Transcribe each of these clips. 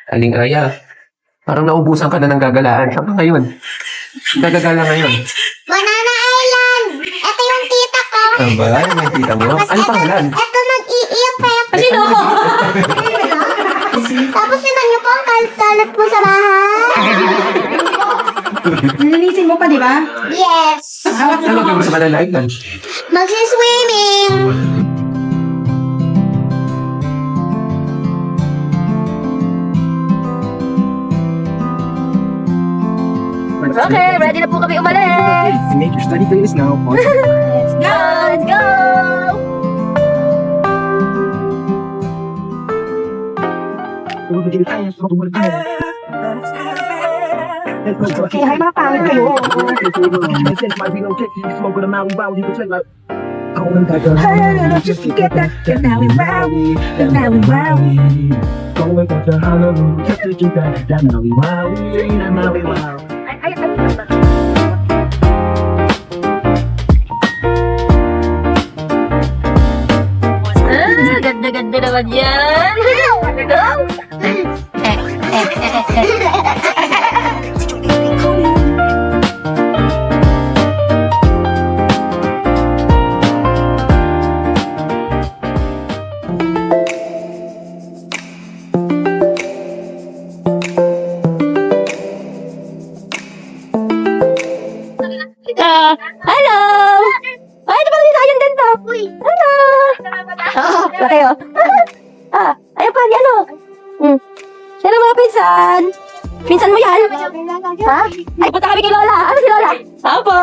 Aling Aya, parang naubusan ka na ng gagalaan. Saan ka ngayon? Gagagala ngayon. Banana Island! Ito yung tita ko. Ang ba? Yung tita mo? Ano pangalan? Ito nag-iiyak pa yung Sino ako? Tapos tinan niyo po ang kalat mo sa bahay. Nilinisin mo pa, di ba? Yes! Ano gagawin sa Banana Island? Magsiswimming! Okay, ready na po kami umalis. Make your study playlist now. Let's go! Let's go! Okay, hi mga pangit kayo. Just to get that, the Maui Maui, the Maui Maui. Going for the Halloween, just to get that, the Maui Maui, the Maui Maui. Ganda-ganda naman yan. Hello! Ay, ito pala din ayun din to. Hello! Ba kayo? Ayun pa, yan o. Sino mga pinsan? Pinsan mo yan? Ha? Ay, punta kami kay Lola. Ano si Lola? Apo!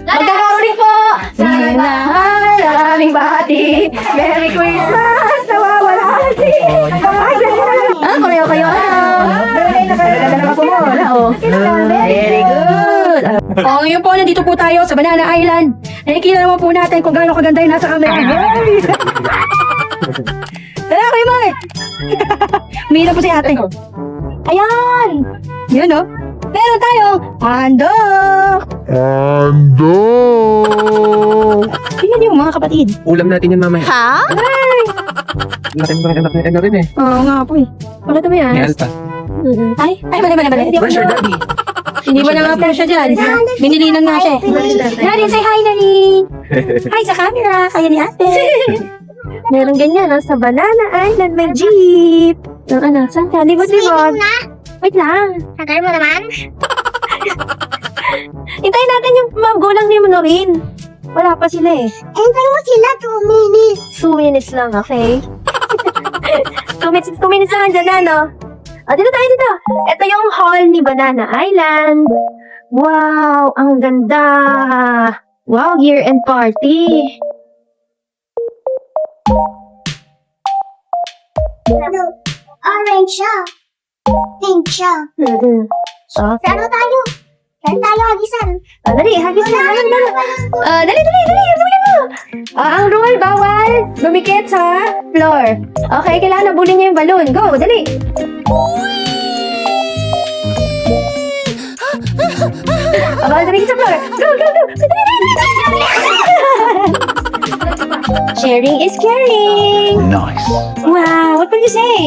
Magkakaroling po! Sinahan ang aming bati. Merry Christmas! Nawawala si... Kumayo kayo. Ganda naman po mo. Very good. Ngayon po, nandito po tayo sa Banana Island. Nakikita naman po natin kung gaano kaganda yung nasa camera. Tara, Kuya Mark! Umiinom po si ate. Ayan! Yun, no? Meron tayong handog! Tingnan niyo, mga kapatid. Ulam natin yan mamaya. Ha? Laki mo anak na rin eh. Oo nga po eh. Bakit mo yan? May alta. Ay, mali. Where's your daddy? Hindi ba na nga po siya dyan? Binilinan nga siya eh. Nadine, say hi, Nadine! Hi sa camera, kaya ni ate. Meron ganyan, no? Sa Banana Island, may jeep. Yung ano, saan ka? Libot. Na? Wait lang. Tagal mo naman? Hintayin natin yung magulang ni Manorin. Wala pa sila eh. Entry mo sila 2 minutes. 2 minutes lang, okay? 2 minutes lang dyan na, no? Dito tayo dito. Ito yung hall ni Banana Island. Wow, ang ganda. Wow, year-end party. Orange siya. Pink siya. Okay. Saan tayo? Saan tayo hagisan? Dali, hagis na. Dali. Habulin mo. Ang rule, bawal lumikit sa floor. Okay, kailangan nabulin niyo yung balloon. Go, dali. Bawal lumikit sa floor. Go. Sharing is caring. Nice. Wow, what would you say?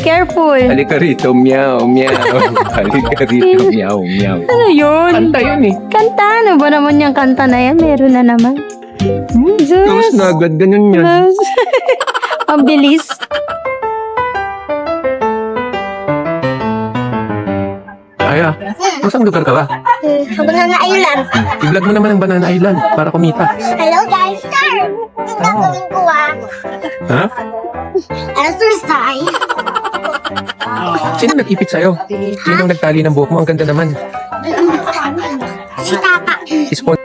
Careful. Halika rito, meow. Halika rito, meow. Ano yun? Kanta yun eh. Kanta? Ano ba naman yung kanta na yan? Meron na naman. Tapos na agad, ganun yan. Ang bilis. Aya, saan lugar ka ba? Sa Banana Island. I-vlog mo naman ang Banana Island para kumita. Hello guys, sir. Ang gagawin ko Ha? Exercise. Sino nag-ipit sa'yo? Sino nagtali ng buhok mo? Ang ganda naman. Si Tata. Spon-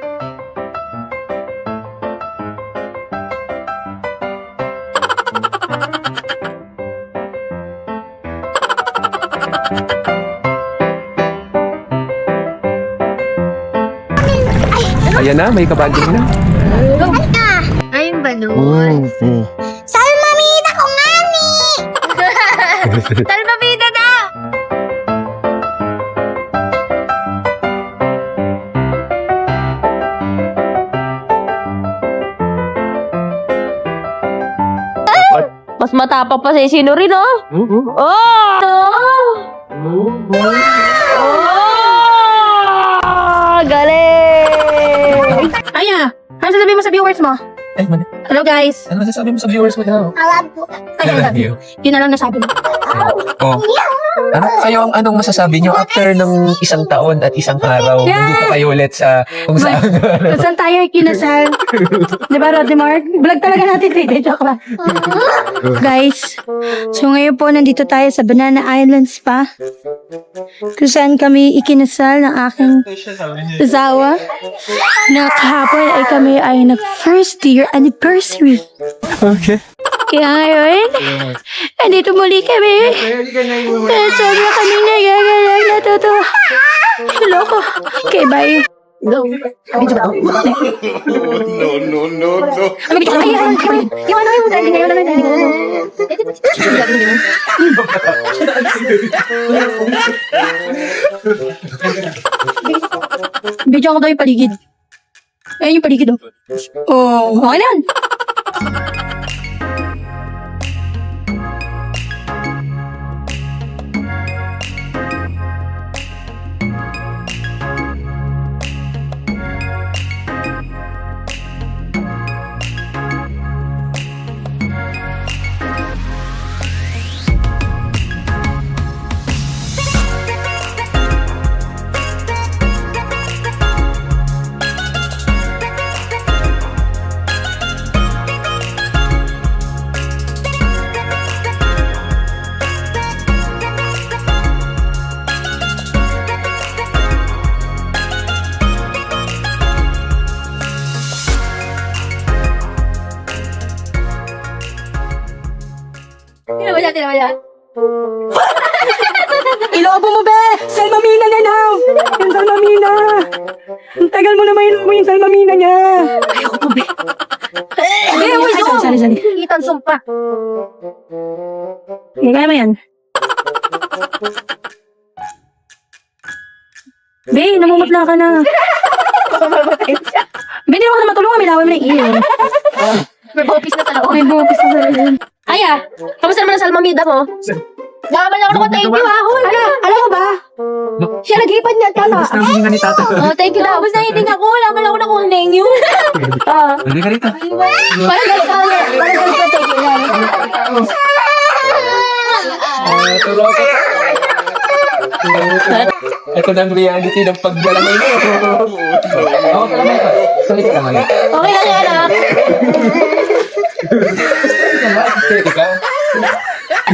Ayan na, may kabanding na. Ay, yung balloon. Salmamita ko nga ni. Talmamida na! Mas matapang pa si Sinuri, no? Oh! Oh! Galing! Aya, ano sasabihin mo sa viewers mo? Ay, Hello, guys. ano masasabi mo sa viewers mo daw? I love you. Yun na lang nasabi ko. Oh. Ano kayo ang anong masasabi nyo after ng isang taon at isang araw? Hindi pa kayo ulit sa kung saan. Saan tayo kinasal? Di ba, Rodney Mark? Vlog talaga natin, Tite. Joke lang. Guys, so ngayon po nandito tayo sa Banana Island Spa. Kung saan kami ikinasal ng aking asawa. Na kahapon ay kami ay nag first year anniversary. Okay. Kaya ngayon, andito muli kami. Kaya sobra kami nagagalang natutuwa. Loko. Okay, bye. Go. Video ba? No. Ano video? Ay, yung ano yung trending ngayon naman. Video ko daw yung paligid. Ayun yung paligid, oh. Oh, okay na yan. Tinawa niya. Ilobo mo, be! Salmamina na now! Yung salmamina! Ang tagal mo naman ilobo yung salmamina niya! Ayoko po, be! Sorry. Itan sumpa. Kaya mo yan. Be, namumutla ka na. Be, di mo ka na matulungan. May laway mo na yung iyo. May bopis na talaga. Aya, kamusta naman ang salmamida mo? Nakaman ako ng thank you, ha? Alam mo ba? Siya nag-ipad niya, tama. Tapos nang hininga ni tata. Oh, thank you na. Tapos nahiting ako. Wala ako na kung thank you. Hindi ka rito. Parang galit ka ulit. Parang galit ka, thank you. Turo ka. Ito na ang reality ng paggalamay mo. Ako pala may pa. Sorry ka lang. Okay lang yan, anak.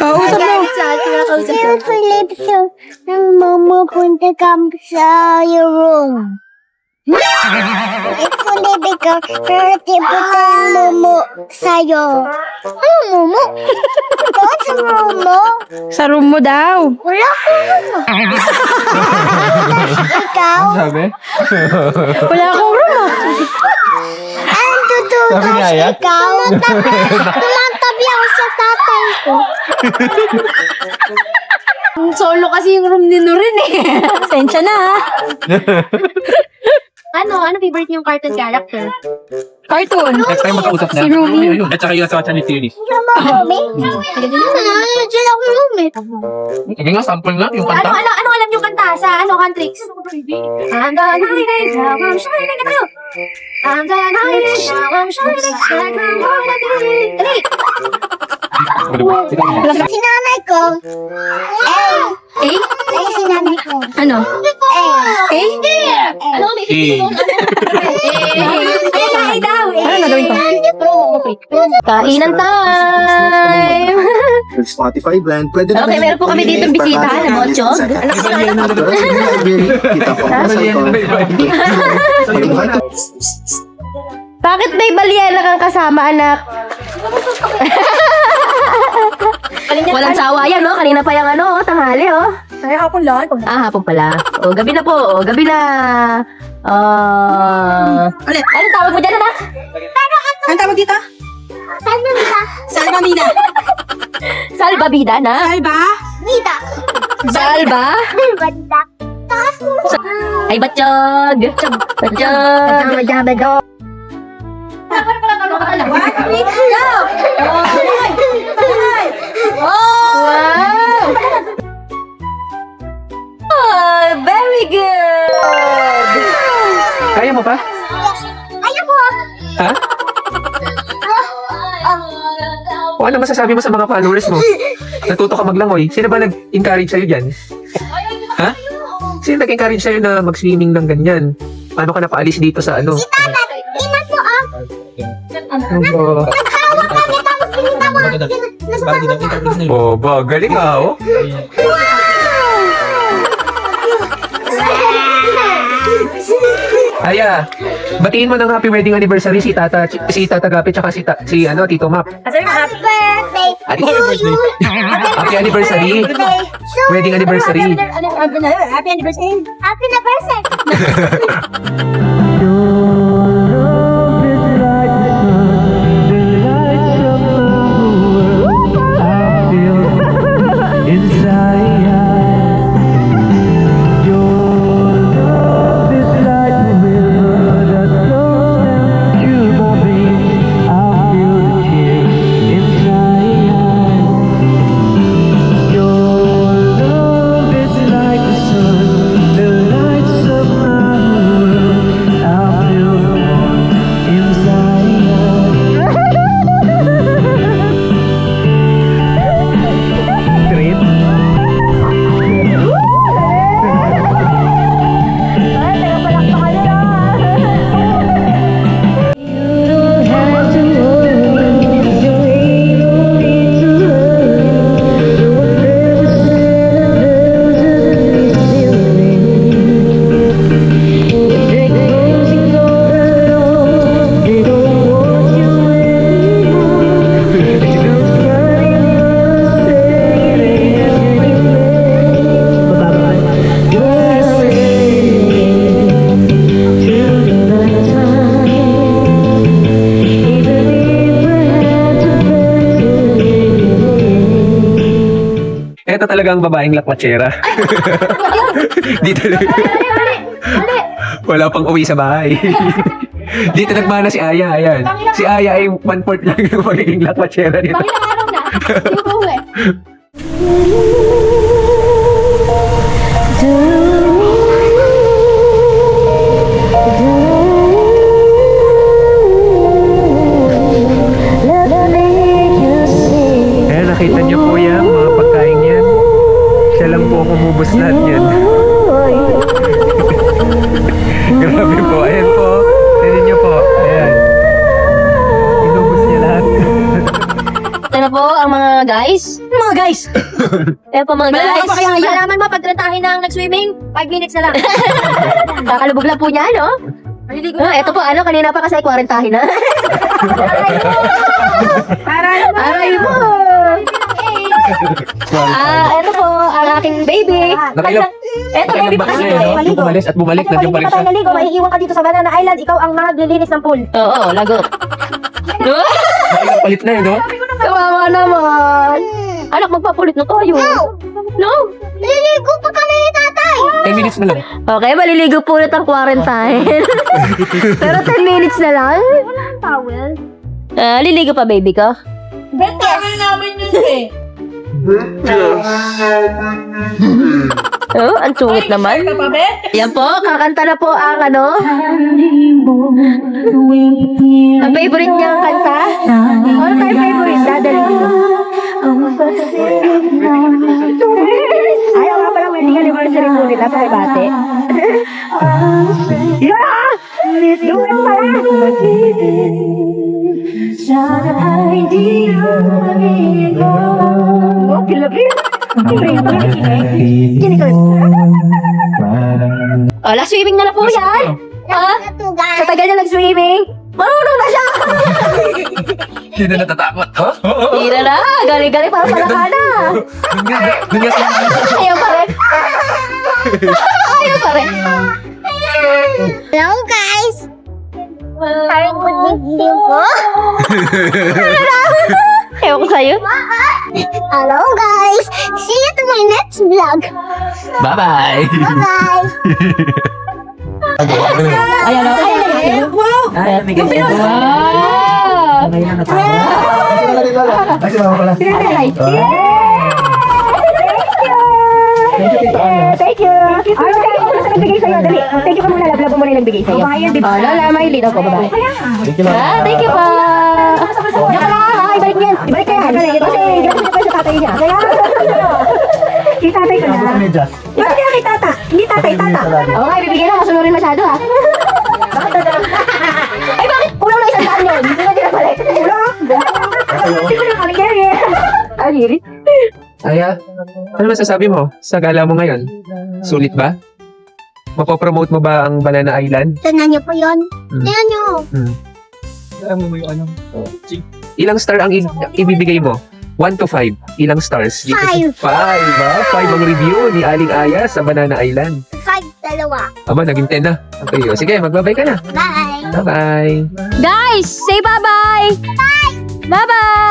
Usap mo. Sir Philip, sir, nang mamapunta ka sa your room. Ito na bigla, pero tiputan mo sa'yo. Mumu? Doon sa room mo? Sa room mo daw. Wala ko room. Ikaw? Sabi? Wala akong room, ah. Ang tutugas Sabi niya, ya? ikaw? Tumatabi ako sa tatay ko. Solo kasi yung room ni Nurin, eh. Sensya na, ha? Ano favorite yung cartoon character? Cartoon. Next time mag-usap na. Si Rumi. At saka yung asawa ni Tini. Diyan ako room eh. Sige nga, sample nga yung kanta. Ano alam yung kanta sa Cantrix? I'm the night, now I'm shining at you. I'm the night, now I'm shining like I'm gonna be. Dali! Si nanay ko. Eh? Ay, si nanay ko. Ano? Eh? Ano may isipin mo? Ay daw! Ano nagawin ko? Kainan time! Spotify blend. Pwede Okay, meron po kami ditong bisita na Mochog. Kita po sa Mag-invite ka. Bakit may balyela kang kasama, anak? Walang sawa yan, no? Kanina pa yung ano, tanghali, oh. Ay, hapon lang. Hapon pala. O, gabi na po. O, gabi na. Anong tawag mo dyan, anak? Ang tawag dito? Salmamina. Salbabida na? Alba? Nida. Salba? Ganda. Ay, batsyog. Batsyog. Madami daw. Go! O ano masasabi mo sa mga followers mo? Natuto ka maglangoy. Sino ba nag-encourage sa'yo dyan? Ha? Sino nag-encourage sa'yo na mag-swimming ng ganyan? Paano ka napaalis dito sa ano? Ina po ah. Oh, Naghawak kami tapos pinitawa. oh ba, galing oh. Aya, batiin mo ng happy wedding anniversary si Tata Gapi tsaka si Tito Map. Happy birthday. Happy anniversary. Wedding anniversary. Happy anniversary. Happy anniversary. Ito talagang babaeng lakwatsera. Dito wala pang uwi sa bahay. Dito nagmana si Aya, ayan. Si Aya ay 1/4 lang ng magiging lakwatsera dito. Pangilang araw na. Hindi ko uwi. Ayan, nakita niyo po yan, mga pagkain yan. Siya lang po ang umubos lahat yan. Grabe po, ayan po. Tignan niyo po, ayan. Inubos niya lahat. Ito na po ang mga guys. Mga guys! Ayan po mga guys. Malaman mo, pag trentahin ng nag-swimming, 5 minutes na lang. Kakalubog lang po niya, no? Maliligo Oh, ito po, ano, kanina pa kasi ay 40 na. Aray mo! Ito po, ang aking baby. Nakailang Ito, baby pa bakit na kasi. at bumalis at bumalik, Kasi nandiyan pag balik hindi pa tayo siya. naligo, maiiwan ka dito sa Banana Island. Ikaw ang maglilinis ng pool. Oo, lagot. Nakailang palit na yun, no? Kawawa naman. Anak, magpapulit na tayo. No? Liligo pa kami ni tatay. 10 minutes na lang. Okay, maliligo po ulit ang quarantine. Pero 10 minutes na lang. towel. Liligo pa, baby ko? Oh, ang sungit naman. Yan po, kakanta na po ang ano. Ang favorite niyang kanta? Ano tayo favorite? Dadali. Ayaw nga pala wedding anniversary po nila sa bate. Yeah! Duet pala! Sana ay di lumago. Oh, kilabit! Oh, last swimming na po yan! Ha? Sa tagal na nag-swimming, marunong na siya! Hindi na natatakot, ha? Hindi na, galing-galing para palaka na! Ayaw pa rin! Ayaw pa rin! Hello guys. Parang magiging ko. Ewan ko sa'yo. Hello guys. See you to my next vlog. Bye-bye! Bye. Ayan o. Wow! Wow! Ay, si mama pala. Thank you. Ano sa nagbigay sa'yo? Dali. Thank you ka muna. Love mo muna yung nagbigay sa'yo. Lola, may linaw ko. Bye-bye. Thank you po. Diyan ka lang. Ibalik niyan. Ibalik ka yan. niya. Kaya, Kay tatay ka na. Medyas. Bakit kaya kay tata? Hindi tatay, tata. oo nga, ibibigay na, masunurin masyado ha. Bakit dadala? Ay, bakit? Kulang na isang daan yun. Hindi na pinapalit. Kulang. Hindi ko na kami carry. Ay, hirit. Aya, ano masasabi mo sa gala mo ngayon? Sulit ba? Mapopromote mo ba ang Banana Island? Tignan niyo po yun. Hmm. Tignan niyo. Alam mo yung ano? Ilang star ang ibibigay mo? 1 to 5. Ilang stars? Dito Five. 5, ha? 5 ang review ni Aling Aya sa Banana Island. 5, dalawa. Aba, naging 10 na. Okay, o, sige, magbabay ka na. Bye. Bye-bye. Guys, say bye-bye! Bye-bye!